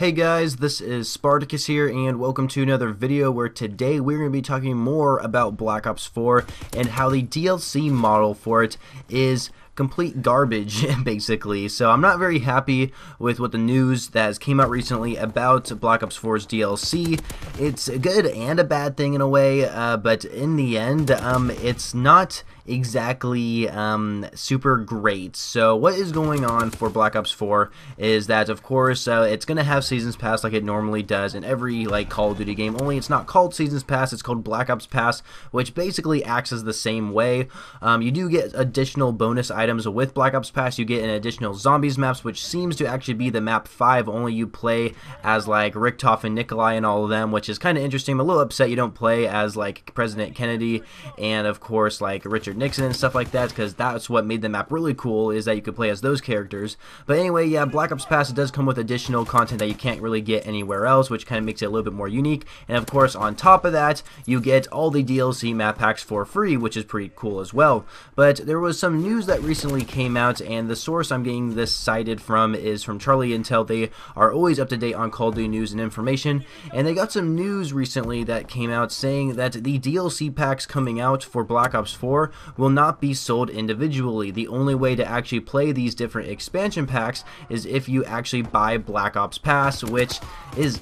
Hey guys, this is Spartacus here, and welcome to another video where today we're going to be talking more about Black Ops 4 and how the DLC model for it is complete garbage, basically. So I'm not very happy with what the news that has came out recently about Black Ops 4's DLC. It's a good and a bad thing in a way, but in the end, it's not exactly super great. So what is going on for Black Ops 4 is that, of course, it's going to have Seasons Pass like it normally does in every Call of Duty game, only it's not called Seasons Pass, it's called Black Ops Pass, which basically acts as the same way. You do get additional bonus items with Black Ops Pass. You get an additional zombies maps, which seems to actually be the map 5, only you play as Richtof and Nikolai and all of them, which is kind of interesting. I'm a little upset you don't play as President Kennedy and of course Richard Nixon and stuff like that, because that's what made the map really cool, is that you could play as those characters. But anyway, yeah, Black Ops Pass, it does come with additional content that you can't really get anywhere else, which kind of makes it a little bit more unique. And of course, on top of that, you get all the DLC map packs for free, which is pretty cool as well. But there was some news that recently came out, and the source I'm getting this cited from is from Charlie Intel. They are always up to date on Call of Duty news and information, and they got some news recently that came out saying that the DLC packs coming out for Black Ops 4 will not be sold individually. The only way to actually play these different expansion packs is if you actually buy Black Ops Pass, which is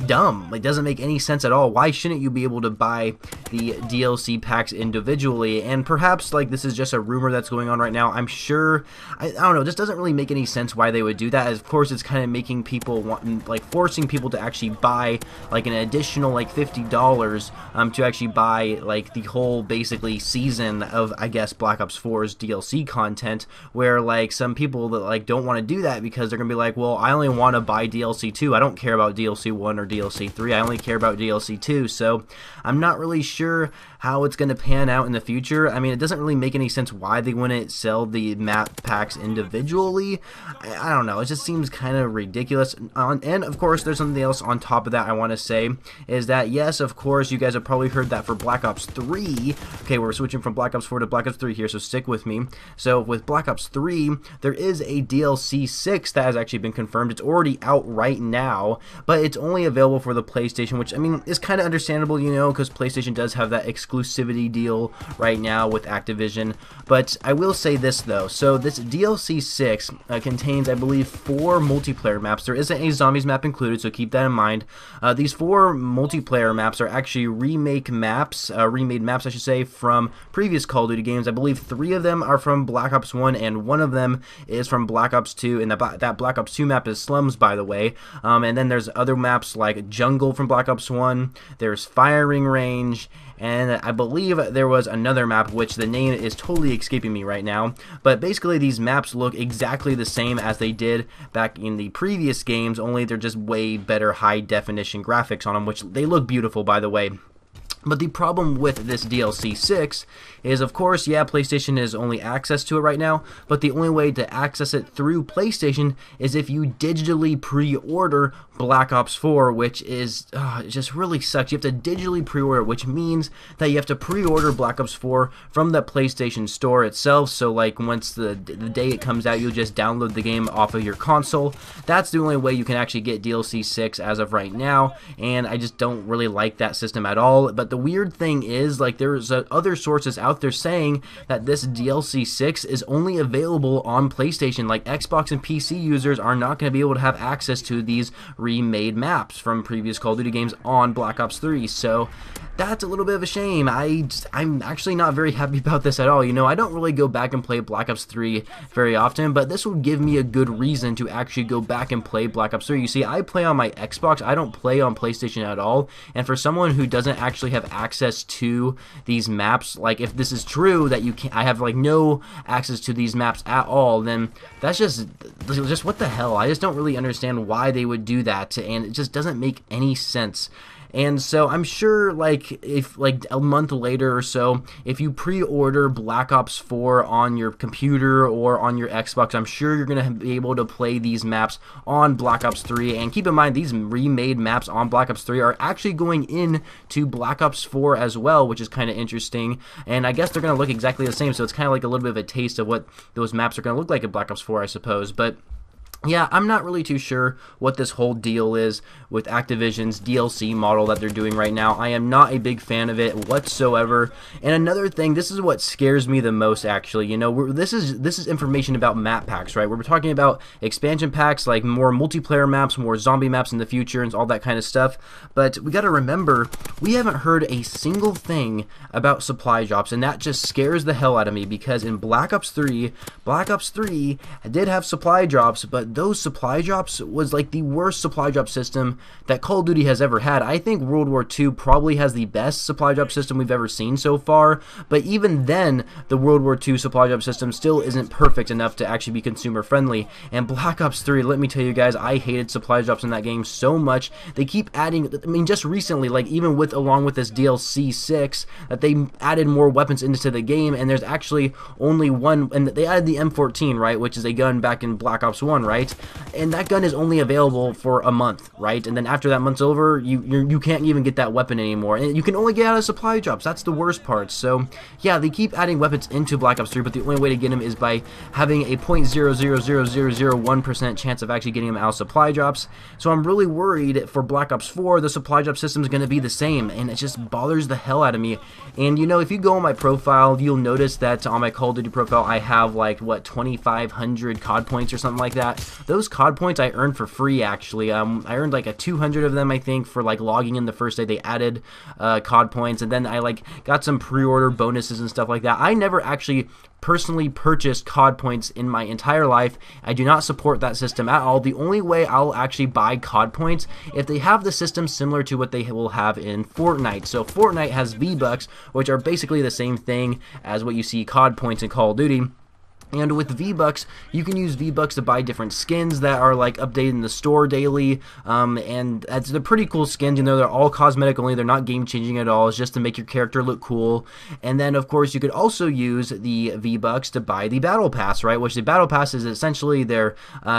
dumb. It doesn't make any sense at all. Why shouldn't you be able to buy the DLC packs individually? And perhaps this is just a rumor that's going on right now. I'm sure, I don't know, this doesn't really make any sense why they would do that. Of course, it's kind of making people want, forcing people to actually buy an additional $50 to actually buy the whole basically season of, I guess, Black Ops 4's DLC content, where some people that don't want to do that because they're gonna be well, I only want to buy DLC 2. I don't care about DLC 1 or DLC 3. I only care about DLC 2. So I'm not really sure how it's going to pan out in the future. I mean, it doesn't really make any sense why they wouldn't sell the map packs individually. I don't know. It just seems kind of ridiculous. And of course, there's something else on top of that I want to say, is that yes, of course, you guys have probably heard that for Black Ops 3. Okay, we're switching from Black Ops 4 to Black Ops 3 here, so stick with me. So with Black Ops 3, there is a DLC 6 that has actually been confirmed. It's already out right now, but it's only available for the PlayStation, which, I mean, is kind of understandable, you know, because PlayStation does have that exclusivity deal right now with Activision. But I will say this though, so this DLC 6 contains, I believe, 4 multiplayer maps. There isn't a zombies map included, so keep that in mind. These 4 multiplayer maps are actually remade maps, I should say, from previous Call of Duty games. I believe 3 of them are from Black Ops 1 and 1 of them is from Black Ops 2, and that Black Ops 2 map is Slums, by the way. And then there's other maps like Jungle from Black Ops 1, there's Firing Range, and I believe there was another map which the name is totally escaping me right now. But basically these maps look exactly the same as they did back in the previous games, only they're just way better high definition graphics on them, which they look beautiful, by the way. But the problem with this DLC 6 is, of course, yeah, PlayStation has only access to it right now, but the only way to access it through PlayStation is if you digitally pre-order Black Ops 4, which is, it just really sucks. You have to digitally pre-order, which means that you have to pre-order Black Ops 4 from the PlayStation Store itself, so once the day it comes out, you'll just download the game off of your console. That's the only way you can actually get DLC 6 as of right now, and I just don't really like that system at all. But the weird thing is, there's other sources out there saying that this DLC 6 is only available on PlayStation. Xbox and PC users are not going to be able to have access to these remade maps from previous Call of Duty games on Black Ops 3. So that's a little bit of a shame. I'm actually not very happy about this at all. You know, I don't really go back and play Black Ops 3 very often, but this will give me a good reason to actually go back and play Black Ops 3. You see, I play on my Xbox. I don't play on PlayStation at all. And for someone who doesn't actually have access to these maps, if this is true that I have no access to these maps at all, then that's just what the hell. I just don't really understand why they would do that, and it just doesn't make any sense. And so I'm sure if a month later or so, if you pre-order Black Ops 4 on your computer or on your Xbox, I'm sure you're going to be able to play these maps on Black Ops 3. And keep in mind, these remade maps on Black Ops 3 are actually going into Black Ops 4 as well, which is kind of interesting. And I guess they're going to look exactly the same, so it's kind of a little bit of a taste of what those maps are going to look like in Black Ops 4, I suppose. But yeah, I'm not really too sure what this whole deal is with Activision's DLC model that they're doing right now. I am not a big fan of it whatsoever. And another thing, this is what scares me the most, actually. You know, this is information about map packs, right? We're talking about expansion packs, like more multiplayer maps, more zombie maps in the future, and all that kind of stuff. But we got to remember, we haven't heard a single thing about supply drops, and that just scares the hell out of me, because in Black Ops 3 did have supply drops, but those supply drops was like the worst supply drop system that Call of Duty has ever had. I think World War II probably has the best supply drop system we've ever seen so far, but even then, the World War II supply drop system still isn't perfect enough to actually be consumer friendly. And Black Ops 3, let me tell you guys, I hated supply drops in that game so much. They keep adding, I mean, just recently, like even along with this DLC 6, that they added more weapons into the game, and there's actually only one, and they added the M14, right, which is a gun back in Black Ops 1, right? And that gun is only available for a month, right? And then after that month's over, you can't even get that weapon anymore, and you can only get out of supply drops. That's the worst part. So yeah, they keep adding weapons into Black Ops 3, but the only way to get them is by having a 0.00001% chance of actually getting them out of supply drops. So I'm really worried for Black Ops 4, the supply drop system is going to be the same, and it just bothers the hell out of me. And you know, if you go on my profile, you'll notice that on my Call of Duty profile, I have like, what, 2,500 COD points or something like that. Those COD points I earned for free, actually. I earned like a 200 of them, I think, for like logging in the first day they added COD points, and then I like got some pre-order bonuses and stuff like that. I never actually personally purchased COD points in my entire life. I do not support that system at all. The only way I'll actually buy COD points if they have the system similar to what they will have in Fortnite. So Fortnite has V-Bucks, which are basically the same thing as what you see COD points in Call of Duty. And with V-Bucks, you can use V-Bucks to buy different skins that are like updated in the store daily, and they're pretty cool skins. You know, they're all cosmetic only, they're not game changing at all. It's just to make your character look cool. And then of course you could also use the V-Bucks to buy the Battle Pass, right? Which the Battle Pass is essentially their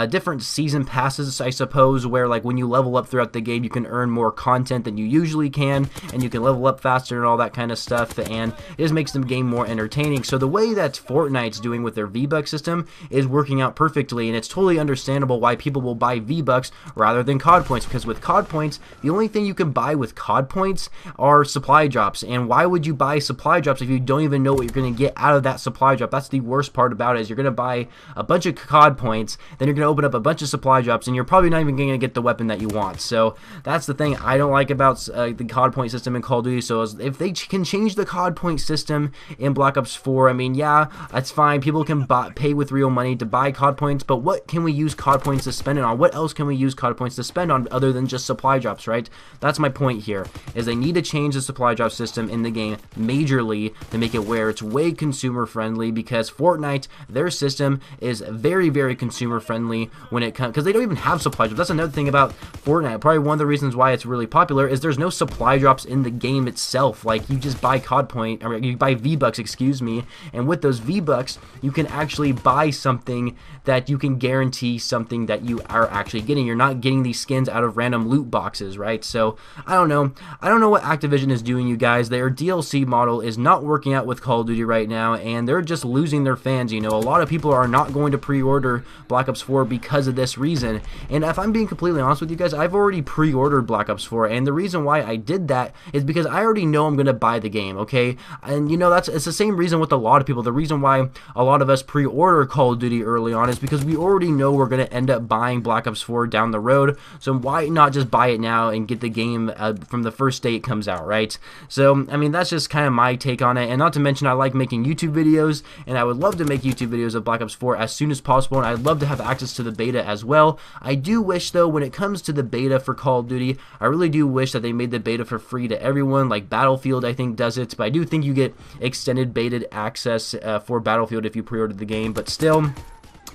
different season passes, I suppose, where like when you level up throughout the game, you can earn more content than you usually can, and you can level up faster and all that kind of stuff, and it just makes the game more entertaining. So the way that Fortnite's doing with their V-Bucks system is working out perfectly, and it's totally understandable why people will buy V-Bucks rather than COD points, because with COD points, the only thing you can buy with COD points are supply drops. And why would you buy supply drops if you don't even know what you're going to get out of that supply drop? That's the worst part about it, is you're going to buy a bunch of COD points, then you're going to open up a bunch of supply drops, and you're probably not even going to get the weapon that you want. So that's the thing I don't like about the COD point system in Call of Duty. So if they can change the COD point system in Black Ops 4, I mean, yeah, that's fine. People can pay with real money to buy COD points, but what can we use COD points to spend it on? What else can we use COD points to spend on other than just supply drops, right? That's my point here, is they need to change the supply drop system in the game majorly to make it where it's way consumer friendly, because Fortnite, their system is very, very consumer friendly when it comes, because they don't even have supply drops. That's another thing about Fortnite. Probably one of the reasons why it's really popular is there's no supply drops in the game itself. Like, you just buy COD point, or you buy V-Bucks, excuse me, and with those V-Bucks, you can actually buy something that you can guarantee something that you are actually getting. You're not getting these skins out of random loot boxes, right? So I don't know what Activision is doing, you guys. Their DLC model is not working out with Call of Duty right now, and they're just losing their fans. You know, a lot of people are not going to pre-order Black Ops 4 because of this reason. And if I'm being completely honest with you guys, I've already pre-ordered Black Ops 4, and the reason why I did that is because I already know I'm going to buy the game, okay? And you know, it's the same reason with a lot of people. The reason why a lot of us pre-order Call of Duty early on is because we already know we're going to end up buying Black Ops 4 down the road. So why not just buy it now and get the game from the first day it comes out, right? So I mean, that's just kind of my take on it. And not to mention, I like making YouTube videos, and I would love to make YouTube videos of Black Ops 4 as soon as possible, and I'd love to have access to the beta as well. I do wish, though, when it comes to the beta for Call of Duty, I really do wish that they made the beta for free to everyone, like Battlefield I think does it, but I do think you get extended beta access for Battlefield if you pre-order the game. But still,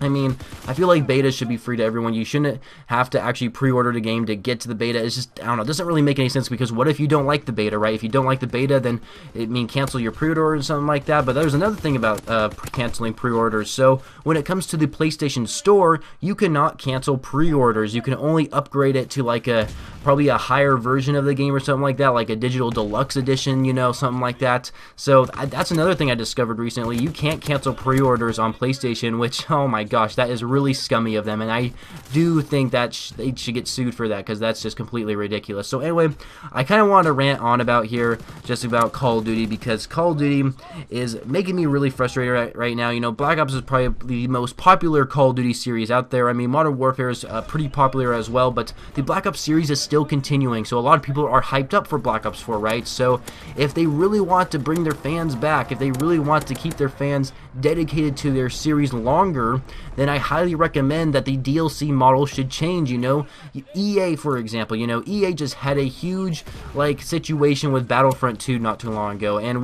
I mean, I feel like beta should be free to everyone. You shouldn't have to actually pre-order the game to get to the beta. It's just, I don't know, it doesn't really make any sense, because what if you don't like the beta, right? If you don't like the beta, then it means cancel your pre-order or something like that. But there's another thing about canceling pre-orders. So when it comes to the PlayStation Store, you cannot cancel pre-orders. You can only upgrade it to like a probably a higher version of the game or something like that, like a digital deluxe edition, you know, something like that. So that's another thing I discovered recently. You can't cancel pre-orders on PlayStation, which, oh my gosh, that is really scummy of them, and I do think that they should get sued for that, because that's just completely ridiculous. So anyway, I kind of want to rant on about here just about Call of Duty, because Call of Duty is making me really frustrated right now. You know, Black Ops is probably the most popular Call of Duty series out there. I mean, Modern Warfare is pretty popular as well, but the Black Ops series is still continuing, so a lot of people are hyped up for Black Ops 4, right? So if they really want to bring their fans back, if they really want to keep their fans dedicated to their series longer, then I highly recommend that the DLC model should change. You know, EA, for example, you know, EA just had a huge like situation with Battlefront 2 not too long ago, and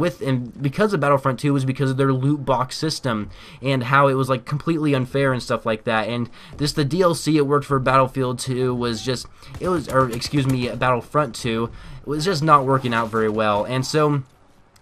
because of Battlefront 2 was because of their loot box system and how it was like completely unfair and stuff like that. And this, the DLC it worked for Battlefield 2 was just, Battlefront 2 was just not working out very well. And so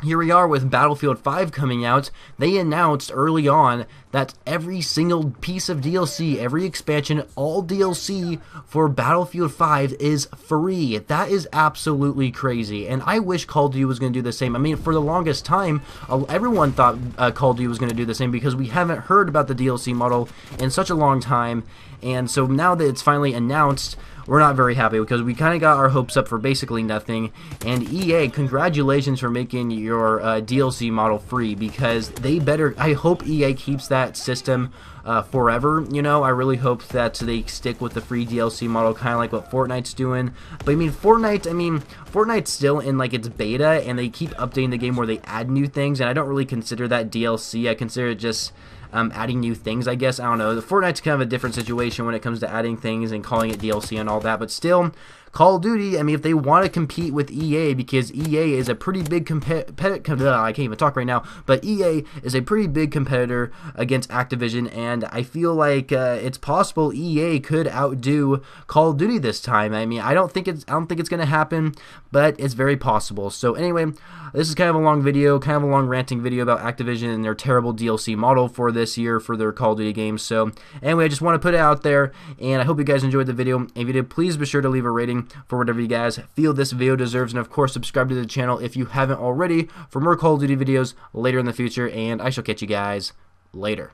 here we are with Battlefield 5 coming out. They announced early on that every single piece of DLC, every expansion, all DLC for Battlefield 5 is free. That is absolutely crazy, and I wish Call of Duty was going to do the same. I mean, for the longest time, everyone thought Call of Duty was going to do the same, because we haven't heard about the DLC model in such a long time, and so now that it's finally announced, we're not very happy, because we kind of got our hopes up for basically nothing. And EA, congratulations for making your DLC model free, because they better, I hope EA keeps that system forever. You know, I really hope that they stick with the free DLC model, kind of like what Fortnite's doing. But I mean, Fortnite's still in like its beta, and they keep updating the game where they add new things, and I don't really consider that DLC. I consider it just adding new things, I guess. I don't know. The Fortnite's kind of a different situation when it comes to adding things and calling it DLC and all that, but still, Call of Duty, I mean, if they want to compete with EA, because EA is a pretty big competitor, I can't even talk right now, but EA is a pretty big competitor against Activision, and I feel like it's possible EA could outdo Call of Duty this time. I mean, I don't think it's going to happen, but it's very possible. So anyway, this is kind of a long video, kind of a long ranting video about Activision and their terrible DLC model for this year for their Call of Duty games. So anyway, I just want to put it out there, and I hope you guys enjoyed the video. If you did, please be sure to leave a rating for whatever you guys feel this video deserves, and of course subscribe to the channel if you haven't already for more Call of Duty videos later in the future, and I shall catch you guys later.